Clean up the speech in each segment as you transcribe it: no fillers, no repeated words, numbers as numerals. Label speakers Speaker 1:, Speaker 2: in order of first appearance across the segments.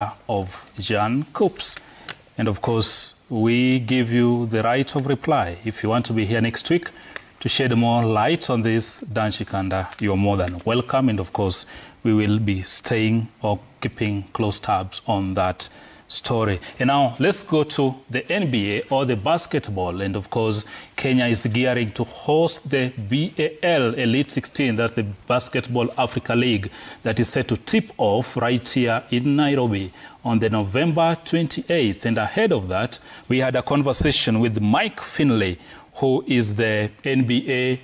Speaker 1: of Jan Coops. And of course, we give you the right of reply. If you want to be here next week to shed more light on this, Dan Shikanda, you're more than welcome. And of course, we will be staying or keeping close tabs on that story. And now let's go to the NBA or the basketball. And of course, Kenya is gearing to host the BAL Elite 16, that's the Basketball Africa League, that is set to tip off right here in Nairobi on the November 28th. And ahead of that, we had a conversation with Mike Finlay, who is the NBA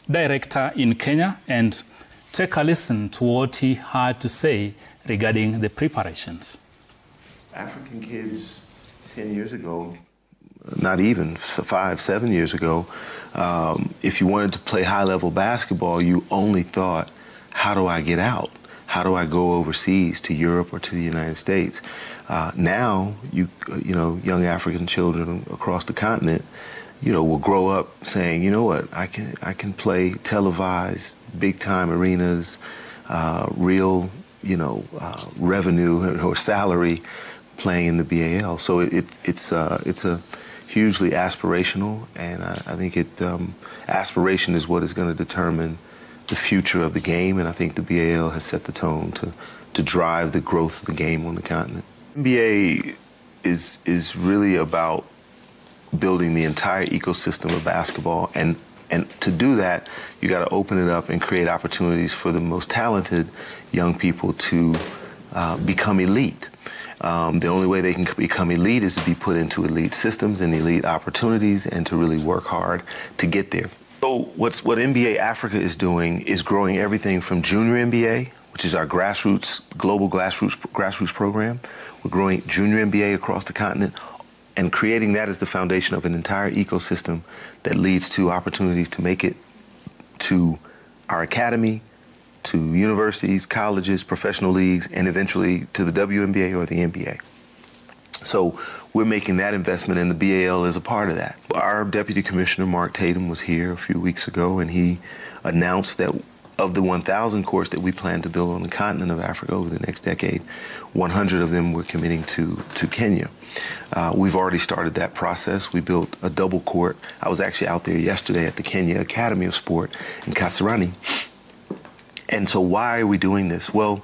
Speaker 1: director in Kenya, and take a listen to what he had to say regarding the preparations.
Speaker 2: African kids 10 years ago, not even 5, 7 years ago, if you wanted to play high-level basketball, you only thought, how do I get out? How do I go overseas to Europe or to the United States? Now, you know, young African children across the continent, will grow up saying, you know what, I can play televised, big-time arenas, real, revenue or salary playing in the BAL. So it's a hugely aspirational, and I think aspiration is what is going to determine the future of the game, and I think the BAL has set the tone to drive the growth of the game on the continent. NBA is really about building the entire ecosystem of basketball, and to do that, you got to open it up and create opportunities for the most talented young people to become elite. The only way they can become elite is to be put into elite systems and elite opportunities and to really work hard to get there. So what NBA Africa is doing is growing everything from junior NBA, which is our global grassroots program. We're growing junior NBA across the continent and creating that as the foundation of an entire ecosystem that leads to opportunities to make it to our academy, to universities, colleges, professional leagues, and eventually to the WNBA or the NBA. So we're making that investment, and the BAL is a part of that. Our Deputy Commissioner, Mark Tatum, was here a few weeks ago, and he announced that of the 1,000 courts that we plan to build on the continent of Africa over the next decade, 100 of them we're committing to Kenya. We've already started that process. We built a double court. I was actually out there yesterday at the Kenya Academy of Sport in Kasarani. And so why are we doing this? Well,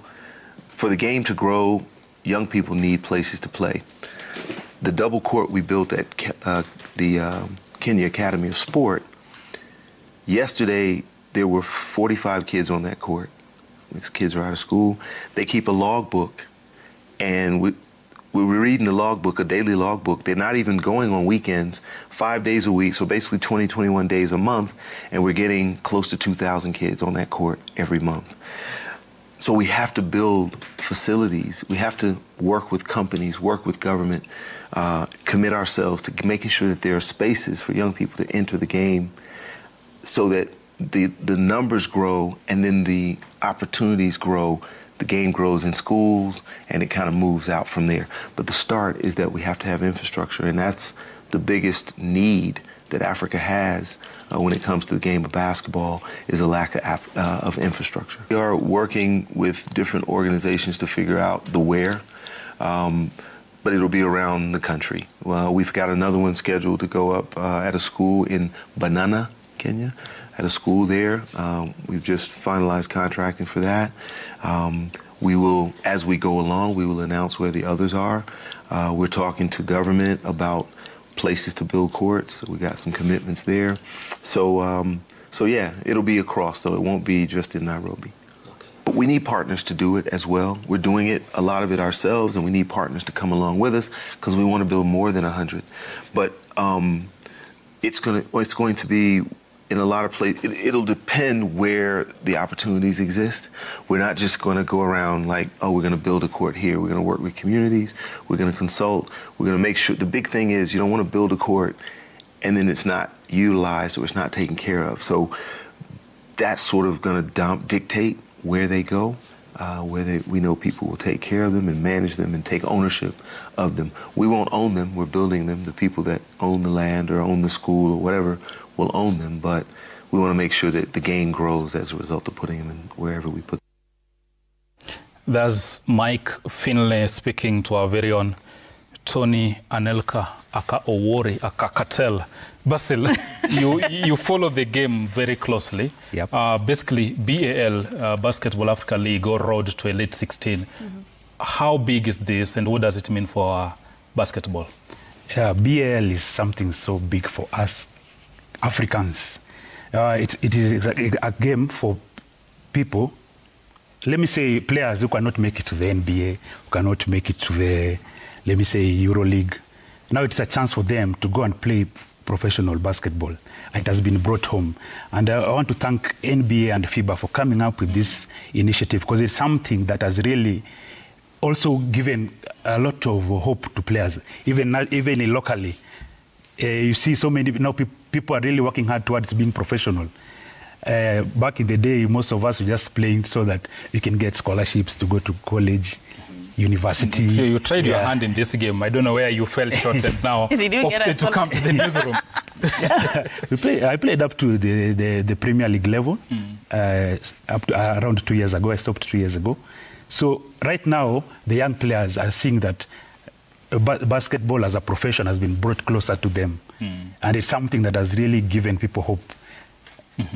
Speaker 2: for the game to grow, young people need places to play. The double court we built at the Kenya Academy of Sport, yesterday there were 45 kids on that court. These kids are out of school. They keep a logbook, and we were reading the logbook, a daily logbook. They're not even going on weekends, 5 days a week, so basically 20, 21 days a month, and we're getting close to 2,000 kids on that court every month. So we have to build facilities. We have to work with companies, work with government, commit ourselves to making sure that there are spaces for young people to enter the game so that the numbers grow and then the opportunities grow. The game grows in schools, and it kind of moves out from there. But the start is that we have to have infrastructure, and that's the biggest need that Africa has when it comes to the game of basketball, is a lack of infrastructure. We are working with different organizations to figure out the where, but it'll be around the country. Well, we've got another one scheduled to go up at a school in Banana, Kenya. At a school there. We've just finalized contracting for that. We will, as we go along, we will announce where the others are. We're talking to government about places to build courts. We got some commitments there. So yeah, it'll be across, though. It won't be just in Nairobi. But we need partners to do it as well. We're doing it, a lot of it ourselves, and we need partners to come along with us because we want to build more than 100. But it's going to be in a lot of places. It'll depend where the opportunities exist. We're not just going to go around like, oh, we're going to build a court here. We're going to work with communities. We're going to consult. We're going to make sure. The big thing is you don't want to build a court and then it's not utilized or it's not taken care of. So that's sort of going to dictate where they go, we know people will take care of them and manage them and take ownership of them. We won't own them. We're building them. The people that own the land or own the school or whatever will own them, but we want to make sure that the game grows as a result of putting them in wherever we put them.
Speaker 1: That's Mike Finlay speaking to our very own Tony Anelka Aka-Owori Aka-Katel. Basil, you follow the game very closely.
Speaker 3: Yep.
Speaker 1: Basically, BAL, Basketball Africa League, or road to Elite 16. How big is this, and what does it mean for basketball?
Speaker 3: BAL is something so big for us Africans. It is a game for people, let me say players who cannot make it to the NBA, who cannot make it to the, let me say, EuroLeague. Now it's a chance for them to go and play professional basketball. It has been brought home. And I want to thank NBA and FIBA for coming up with this initiative, because it's something that has really also given a lot of hope to players, even locally. You see so many people are really working hard towards being professional. Back in the day, most of us were just playing so that we can get scholarships to go to college, university.
Speaker 1: So you tried your hand in this game. I don't know where you fell short and now opted to come to the newsroom.
Speaker 3: I played up to the Premier League level up to around 2 years ago. I stopped 2 years ago. So right now, the young players are seeing that basketball as a profession has been brought closer to them. And it's something that has really given people hope.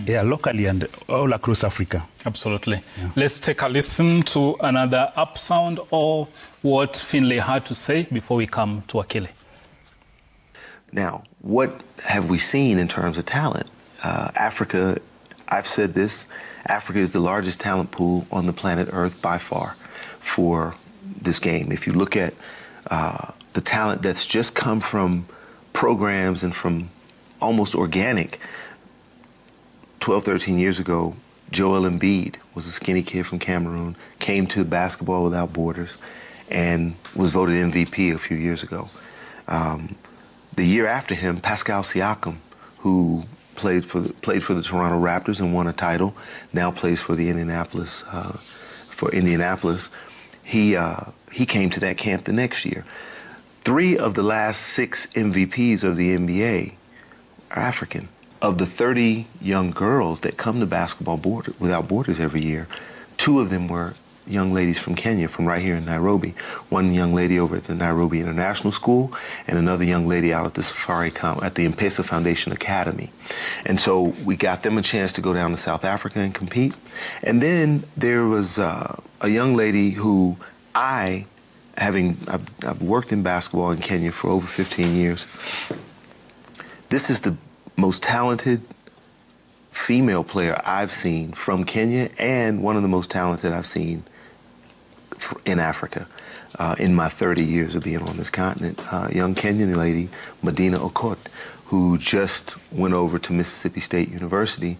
Speaker 3: Yeah, locally and all across Africa.
Speaker 1: Absolutely. Yeah. Let's take a listen to another up sound or what Finlay had to say before we come to Akile.
Speaker 2: Now, what have we seen in terms of talent? Africa, I've said this, Africa is the largest talent pool on the planet Earth by far for this game. If you look at the talent that's just come from programs and from almost organic, 12, 13 years ago, Joel Embiid was a skinny kid from Cameroon, came to Basketball Without Borders, and was voted MVP a few years ago. The year after him, Pascal Siakam, who played for the Toronto Raptors and won a title, now plays for the Indianapolis. He came to that camp the next year. 3 of the last 6 MVPs of the NBA are African. Of the 30 young girls that come to Basketball Without Borders every year, 2 of them were young ladies from Kenya, from right here in Nairobi. One young lady over at the Nairobi International School, and another young lady out at the at the M-Pesa Foundation Academy. And so we got them a chance to go down to South Africa and compete. And then there was a young lady who I've worked in basketball in Kenya for over 15 years. This is the most talented female player I've seen from Kenya, and one of the most talented I've seen in Africa in my 30 years of being on this continent. Young Kenyan lady, Medina Okot, who just went over to Mississippi State University.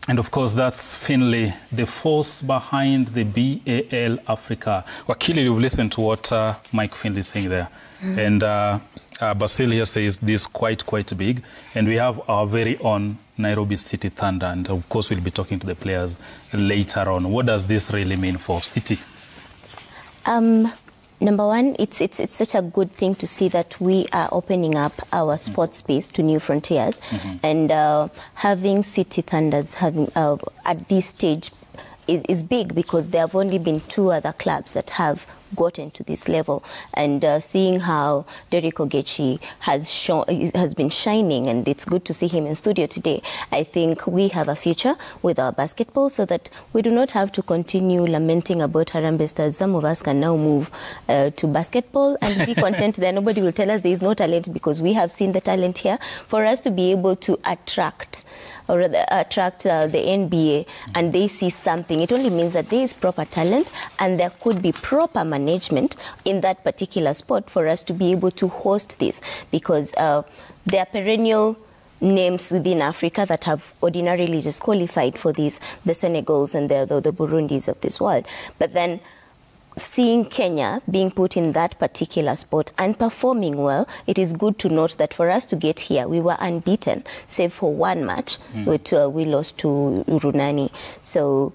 Speaker 1: And of course, that's Finlay, the force behind the BAL Africa. Wakili, you've listened to what Mike Finlay is saying there. And Basil here says this is quite big. And we have our very own Nairobi City Thunder. And of course, we'll be talking to the players later on. What does this really mean for City?
Speaker 4: Number one, it's such a good thing to see that we are opening up our sports space to new frontiers, and having City Thunders at this stage is big, because there have only been 2 other clubs that have gotten to this level, and seeing how Derek Ogechi has been shining, and it's good to see him in studio today. I think we have a future with our basketball, so that we do not have to continue lamenting about Harambee Stars. Some of us can now move to basketball and be content there. Nobody will tell us there is no talent, because we have seen the talent here. For us to be able to attract the NBA and they see something, it only means that there is proper talent and there could be proper management in that particular sport for us to be able to host this, because there are perennial names within Africa that have ordinarily just qualified for these, the Senegals and the Burundis of this world. But then seeing Kenya being put in that particular spot and performing well, it is good to note that for us to get here, we were unbeaten, save for 1 match, which we lost to Urunani. So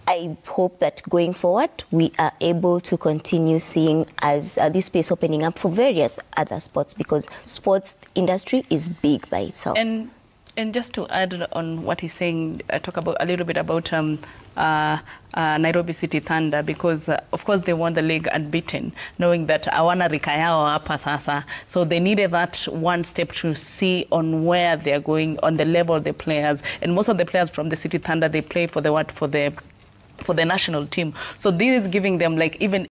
Speaker 4: I hope that going forward, we are able to continue seeing as this space opening up for various other sports, because sports industry is big by itself.
Speaker 5: And And just to add on what he's saying, talk about a little bit about Nairobi City Thunder, because of course they won the league unbeaten, knowing that hawana rika yao hapa sasa, so they needed that one step to see on where they're going, on the level of the players. And most of the players from the City Thunder, they play for the national team. So this is giving them, like, even